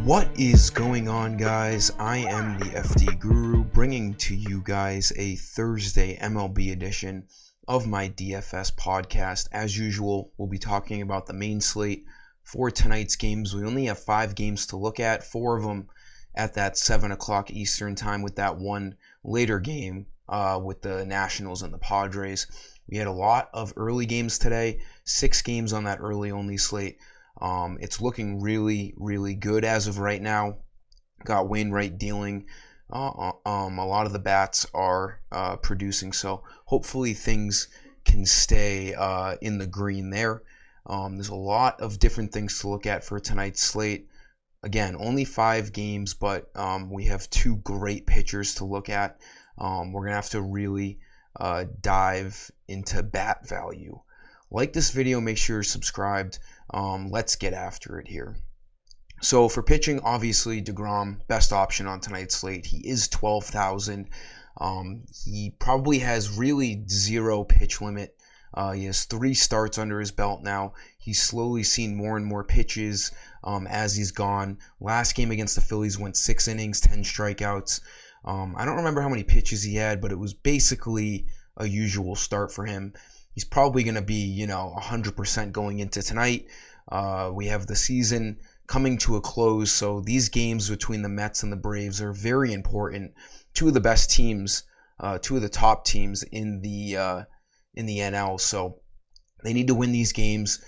What is going on, guys? I am the FD Guru, bringing to you guys a Thursday MLB edition of my DFS podcast. As usual, we'll be talking about the main slate for tonight's games. We only have 5 games to look at, 4 of them at that 7 o'clock Eastern time, with that one later game with the Nationals and the Padres. We had a lot of early games today, 6 games on that early-only slate. It's looking really, really good as of right now. Got Wainwright dealing. A lot of the bats are producing, so hopefully things can stay in the green there. There's a lot of different things to look at for tonight's slate. Again, only 5 games, but we have 2 great pitchers to look at. We're going to have to really dive into bat value. Like this video, make sure you're subscribed. Let's get after it here. So for pitching, obviously DeGrom, best option on tonight's slate. He is 12,000. He probably has really 0 pitch limit. He has 3 starts under his belt now. He's slowly seen more and more pitches as he's gone. Last game against the Phillies went 6 innings, 10 strikeouts. I don't remember how many pitches he had, but it was basically a usual start for him. He's probably going to be, 100% going into tonight. We have the season coming to a close, so these games between the Mets and the Braves are very important. 2 of the best teams, 2 of the top teams in the NL, so they need to win these games.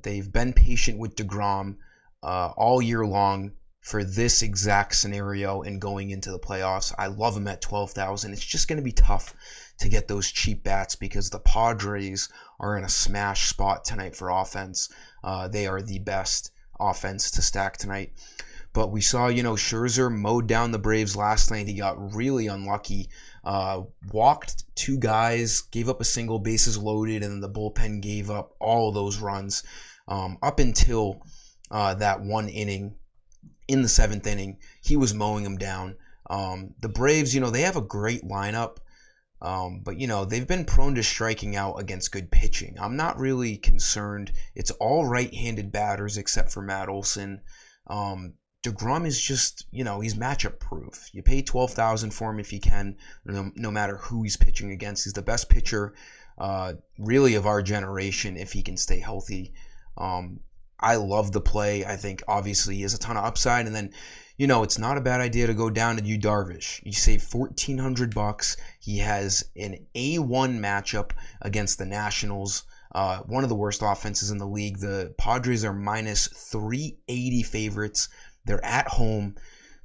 They've been patient with DeGrom all year long for this exact scenario and going into the playoffs. I love him at 12,000. It's just going to be tough to get those cheap bats because the Padres are in a smash spot tonight for offense. They are the best offense to stack tonight. But we saw, Scherzer mowed down the Braves last night. He got really unlucky. Walked 2 guys, gave up a single, bases loaded, and then the bullpen gave up all of those runs up until that one inning. In the 7th inning, he was mowing them down. The Braves, they have a great lineup, but, they've been prone to striking out against good pitching. I'm not really concerned. It's all right-handed batters except for Matt Olson. DeGrom is just, he's matchup proof. You pay $12,000 for him if you can, no matter who he's pitching against. He's the best pitcher, really, of our generation if he can stay healthy. I love the play. I think, obviously, he has a ton of upside. And then, it's not a bad idea to go down to Yu Darvish. You save $1,400. He has an A1 matchup against the Nationals, one of the worst offenses in the league. The Padres are minus 380 favorites. They're at home.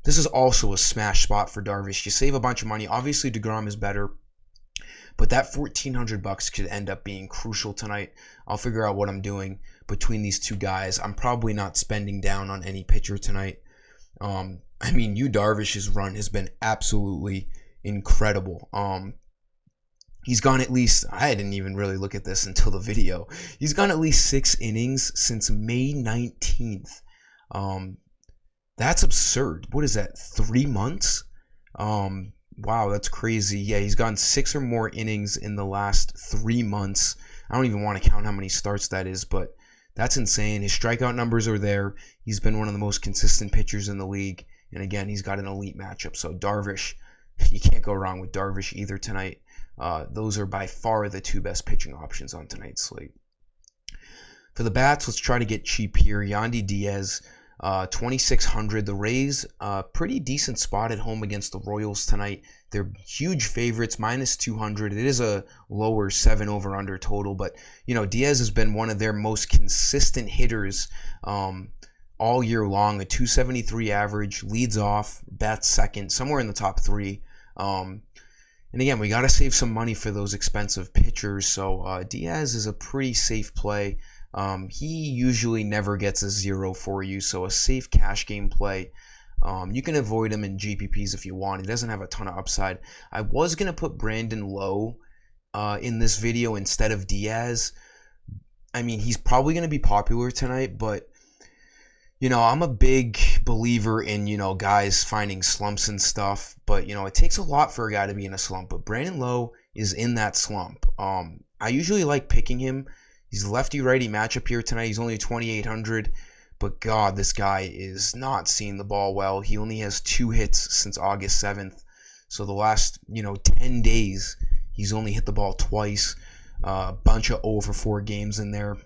This is also a smash spot for Darvish. You save a bunch of money. Obviously, DeGrom is better. But that $1,400 could end up being crucial tonight. I'll figure out what I'm doing between these 2 guys. I'm probably not spending down on any pitcher tonight. Yu Darvish's run has been absolutely incredible. He's gone at least, I didn't even really look at this until the video. He's gone at least 6 innings since May 19th. That's absurd. What is that, 3 months? Wow, that's crazy. Yeah, he's gone 6 or more innings in the last 3 months. I don't even want to count how many starts that is, but that's insane. His strikeout numbers are there. He's been one of the most consistent pitchers in the league. And again, he's got an elite matchup. So Darvish, you can't go wrong with Darvish either tonight. Those are by far the 2 best pitching options on tonight's slate. For the bats, let's try to get cheap here. Yandy Diaz, 2,600. The Rays, pretty decent spot at home against the Royals tonight. They're huge favorites, minus 200. It is a lower 7 over-under total, but, Diaz has been one of their most consistent hitters all year long. A 273 average, leads off, bats second, somewhere in the top 3. And again, we got to save some money for those expensive pitchers, so Diaz is a pretty safe play. He usually never gets a 0 for you, so a safe cash game play. You can avoid him in GPPs if you want. He doesn't have a ton of upside. I was going to put Brandon Lowe in this video instead of Diaz. He's probably going to be popular tonight, but I'm a big believer in, guys finding slumps and stuff, but, it takes a lot for a guy to be in a slump, but Brandon Lowe is in that slump. I usually like picking him. He's lefty-righty matchup here tonight. He's only 2,800. But God, this guy is not seeing the ball well. He only has 2 hits since August 7th. So the last, 10 days, he's only hit the ball twice. A bunch of over 4 games in there.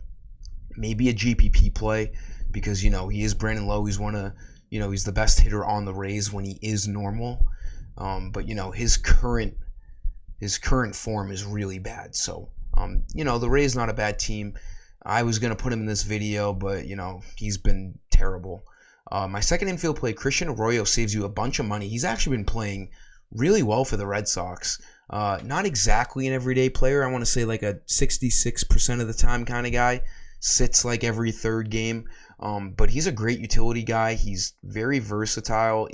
Maybe a GPP play because, he is Brandon Lowe. He's he's the best hitter on the Rays when he is normal. But, his current form is really bad. So, the Rays not a bad team. I was going to put him in this video, but, he's been terrible. My second infield play, Christian Arroyo, saves you a bunch of money. He's actually been playing really well for the Red Sox. Not exactly an everyday player. I want to say like a 66% of the time kind of guy. Sits like every third game. But he's a great utility guy. He's very versatile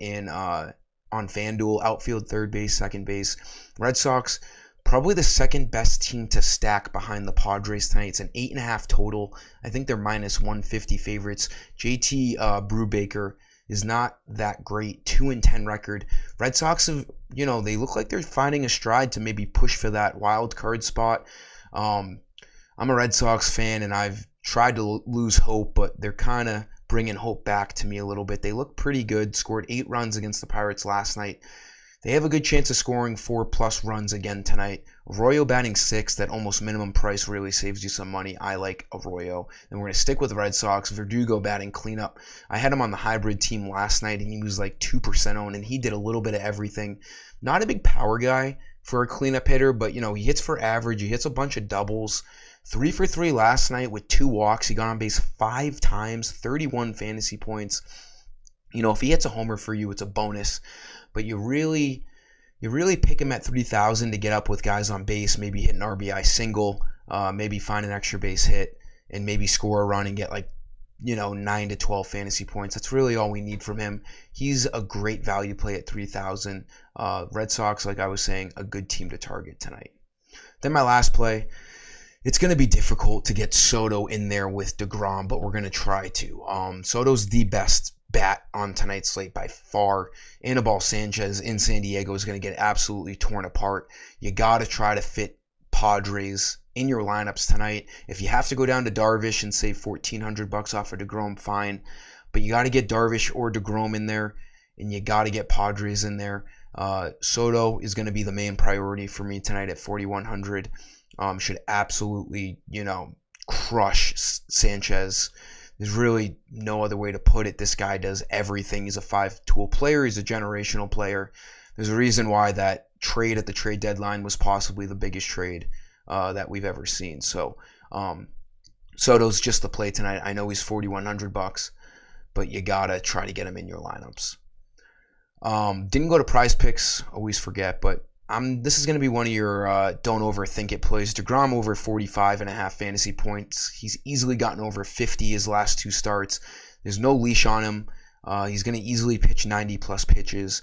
on FanDuel, outfield, third base, second base. Red Sox, probably the second best team to stack behind the Padres tonight. It's an 8.5 total. I think they're minus 150 favorites. JT Brubaker is not that great. 2-10 record. Red Sox have, they look like they're finding a stride to maybe push for that wild card spot. I'm a Red Sox fan, and I've tried to lose hope, but they're kind of bringing hope back to me a little bit. They look pretty good. Scored 8 runs against the Pirates last night. They have a good chance of scoring 4+ runs again tonight. Arroyo batting 6th at almost minimum price really saves you some money. I like Arroyo. And we're going to stick with the Red Sox. Verdugo batting cleanup. I had him on the hybrid team last night, and he was like 2% owned, and he did a little bit of everything. Not a big power guy for a cleanup hitter, but, he hits for average. He hits a bunch of doubles. 3 for 3 last night with 2 walks. He got on base 5 times, 31 fantasy points. If he hits a homer for you, it's a bonus. But you really pick him at 3,000 to get up with guys on base, maybe hit an RBI single, maybe find an extra base hit, and maybe score a run and get 9 to 12 fantasy points. That's really all we need from him. He's a great value play at 3,000. Red Sox, like I was saying, a good team to target tonight. Then my last play. It's going to be difficult to get Soto in there with DeGrom, but we're going to try to. Soto's the best bat on tonight's slate by far. Anibal Sanchez in San Diego is going to get absolutely torn apart. You got to try to fit Padres in your lineups tonight. If you have to go down to Darvish and save $1,400 off of DeGrom, fine. But you got to get Darvish or DeGrom in there, and you got to get Padres in there. Soto is going to be the main priority for me tonight at 4,100. Should absolutely, crush Sanchez. There's really no other way to put it. This guy does everything. He's a 5-tool player. He's a generational player. There's a reason why that trade at the trade deadline was possibly the biggest trade that we've ever seen. So Soto's just the play tonight. I know he's $4,100, but you gotta try to get him in your lineups. Didn't go to Prize Picks. Always forget, but this is going to be one of your don't overthink it plays. DeGrom over 45.5 fantasy points. He's easily gotten over 50 his last 2 starts. There's no leash on him. He's going to easily pitch 90+ pitches.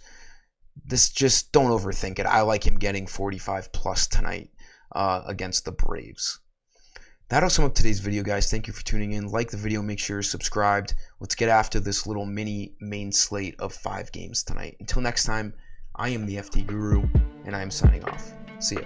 Just don't overthink it. I like him getting 45+ tonight against the Braves. That'll sum up today's video, guys. Thank you for tuning in. Like the video. Make sure you're subscribed. Let's get after this little mini main slate of 5 games tonight. Until next time, I am the FT Guru, and I am signing off. See ya.